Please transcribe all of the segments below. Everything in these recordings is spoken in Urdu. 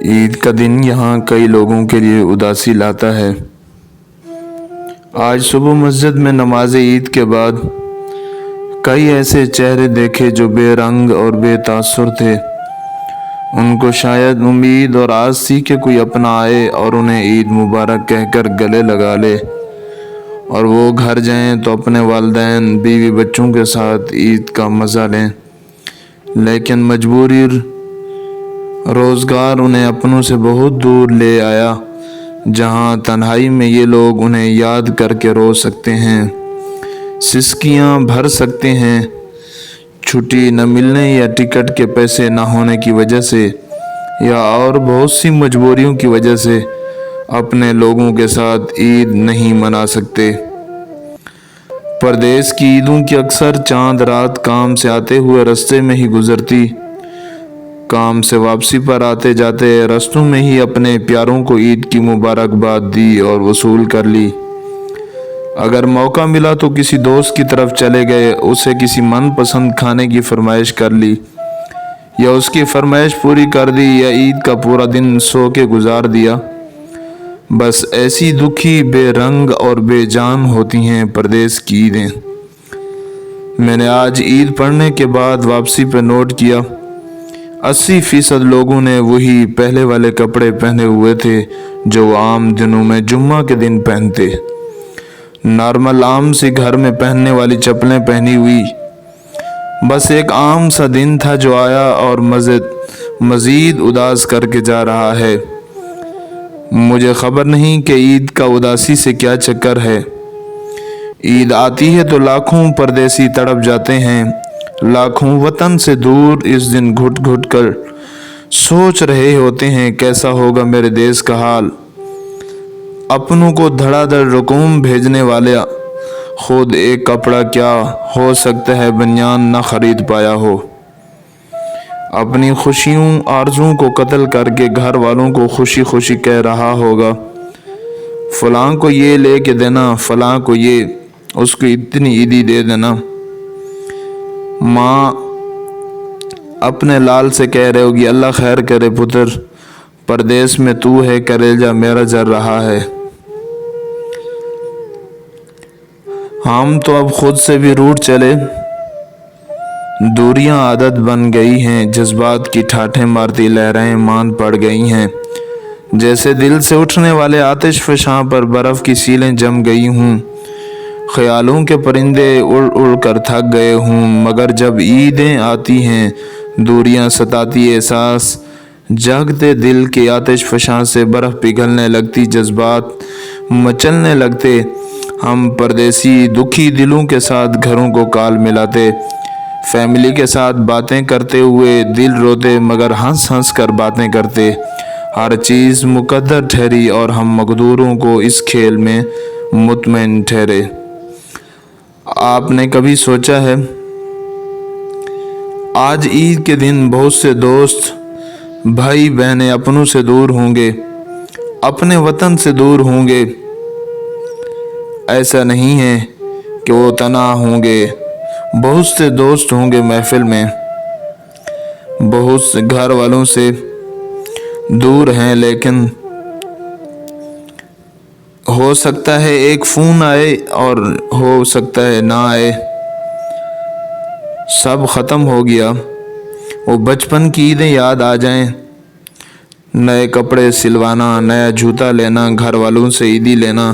عید کا دن یہاں کئی لوگوں کے لیے اداسی لاتا ہے۔ آج صبح مسجد میں نماز عید کے بعد کئی ایسے چہرے دیکھے جو بے رنگ اور بے تاثر تھے۔ ان کو شاید امید اور آس تھی کہ کوئی اپنا آئے اور انہیں عید مبارک کہہ کر گلے لگا لے اور وہ گھر جائیں تو اپنے والدین، بیوی، بچوں کے ساتھ عید کا مزہ لیں۔ لیکن مجبوری، روزگار انہیں اپنوں سے بہت دور لے آیا، جہاں تنہائی میں یہ لوگ انہیں یاد کر کے رو سکتے ہیں، سسکیاں بھر سکتے ہیں۔ چھٹی نہ ملنے یا ٹکٹ کے پیسے نہ ہونے کی وجہ سے یا اور بہت سی مجبوریوں کی وجہ سے اپنے لوگوں کے ساتھ عید نہیں منا سکتے۔ پردیس کی عیدوں کی اکثر چاند رات کام سے آتے ہوئے رستے میں ہی گزرتی۔ کام سے واپسی پر آتے جاتے رستوں میں ہی اپنے پیاروں کو عید کی مبارکباد دی اور وصول کر لی۔ اگر موقع ملا تو کسی دوست کی طرف چلے گئے، اسے کسی من پسند کھانے کی فرمائش کر لی یا اس کی فرمائش پوری کر دی، یا عید کا پورا دن سو کے گزار دیا۔ بس ایسی دکھی، بے رنگ اور بے جان ہوتی ہیں پردیس کی عیدیں۔ میں نے آج عید پڑھنے کے بعد واپسی پہ نوٹ کیا، 80% لوگوں نے وہی پہلے والے کپڑے پہنے ہوئے تھے جو وہ عام دنوں میں جمعہ کے دن پہنتے۔ نارمل عام سی گھر میں پہننے والی چپلیں پہنی ہوئی۔ بس ایک عام سا دن تھا جو آیا اور مزید اداس کر کے جا رہا ہے۔ مجھے خبر نہیں کہ عید کا اداسی سے کیا چکر ہے۔ عید آتی ہے تو لاکھوں پردیسی تڑپ جاتے ہیں، لاکھوں وطن سے دور اس دن گھٹ گھٹ کر سوچ رہے ہوتے ہیں کیسا ہوگا میرے دیس کا حال۔ اپنوں کو دھڑا دھڑ رقوم بھیجنے والا خود ایک کپڑا کیا ہو سکتا ہے بنیان نہ خرید پایا ہو۔ اپنی خوشیوں، آرزوؤں کو قتل کر کے گھر والوں کو خوشی خوشی کہہ رہا ہوگا، فلاں کو یہ لے کے دینا، فلاں کو یہ، اس کو اتنی عیدی دے دینا۔ ماں اپنے لال سے کہہ رہے ہوگی، اللہ خیر کرے پتر، پردیس میں تو ہے، کلیجہ میرا جل رہا ہے۔ ہم تو اب خود سے بھی روٹ چلے، دوریاں عادت بن گئی ہیں، جذبات کی ٹھاٹھیں مارتی لہریں مان پڑ گئی ہیں، جیسے دل سے اٹھنے والے آتش فشاں پر برف کی سیلیں جم گئی ہوں، خیالوں کے پرندے اڑ اڑ کر تھک گئے ہوں۔ مگر جب عیدیں آتی ہیں، دوریاں ستاتی احساس، جاگتے دل کے آتش فشاں سے برف پگھلنے لگتی، جذبات مچلنے لگتے۔ ہم پردیسی دکھی دلوں کے ساتھ گھروں کو کال ملاتے، فیملی کے ساتھ باتیں کرتے ہوئے دل روتے، مگر ہنس ہنس کر باتیں کرتے۔ ہر چیز مقدر ٹھہری اور ہم مقدوروں کو اس کھیل میں مطمئن ٹھہرے۔ آپ نے کبھی سوچا ہے آج عید کے دن بہت سے دوست، بھائی بہنیں اپنوں سے دور ہوں گے، اپنے وطن سے دور ہوں گے؟ ایسا نہیں ہے کہ وہ تنہا ہوں گے، بہت سے دوست ہوں گے محفل میں، بہت سے گھر والوں سے دور ہیں، لیکن ہو سکتا ہے ایک فون آئے اور ہو سکتا ہے نہ آئے۔ سب ختم ہو گیا، وہ بچپن کی عیدیں یاد آ جائیں، نئے کپڑے سلوانا، نیا جوتا لینا، گھر والوں سے عیدی لینا،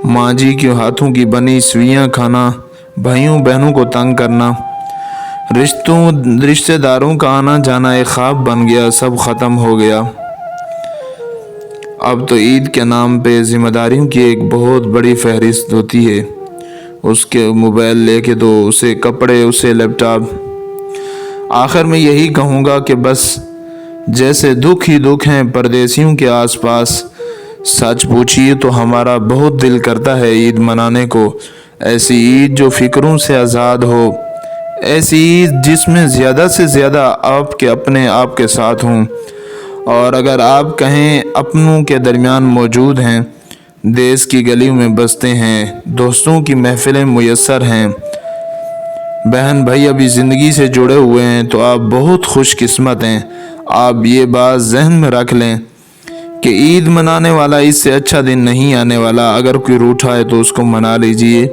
ماں جی کے ہاتھوں کی بنی سوئیاں کھانا، بھائیوں بہنوں کو تنگ کرنا، رشتہ داروں کا آنا جانا ایک خواب بن گیا، سب ختم ہو گیا۔ اب تو عید کے نام پہ ذمہ داریوں کی ایک بہت بڑی فہرست ہوتی ہے، اس کے موبائل لے کے دو، اسے کپڑے، اسے لیپ ٹاپ۔ آخر میں یہی کہوں گا کہ بس جیسے دکھ ہی دکھ ہیں پردیسیوں کے آس پاس، سچ پوچھیے تو ہمارا بہت دل کرتا ہے عید منانے کو، ایسی عید جو فکروں سے آزاد ہو، ایسی عید جس میں زیادہ سے زیادہ آپ کے اپنے آپ کے ساتھ ہوں، اور اگر آپ کہیں اپنوں کے درمیان موجود ہیں، دیس کی گلیوں میں بستے ہیں، دوستوں کی محفلیں میسر ہیں، بہن بھائی ابھی زندگی سے جڑے ہوئے ہیں، تو آپ بہت خوش قسمت ہیں۔ آپ یہ بات ذہن میں رکھ لیں کہ عید منانے والا اس سے اچھا دن نہیں آنے والا۔ اگر کوئی روٹھا ہے تو اس کو منا لیجئے،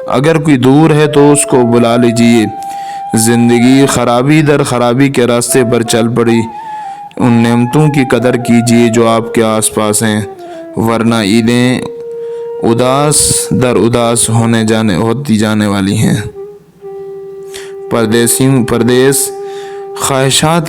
اگر کوئی دور ہے تو اس کو بلا لیجئے۔ زندگی خرابی در خرابی کے راستے پر چل پڑی، ان نعمتوں کی قدر کیجئے جو آپ کے آس پاس ہیں، ورنہ عیدیں اداس در اداس ہوتی جانے والی ہیں۔ پردیس خواہشات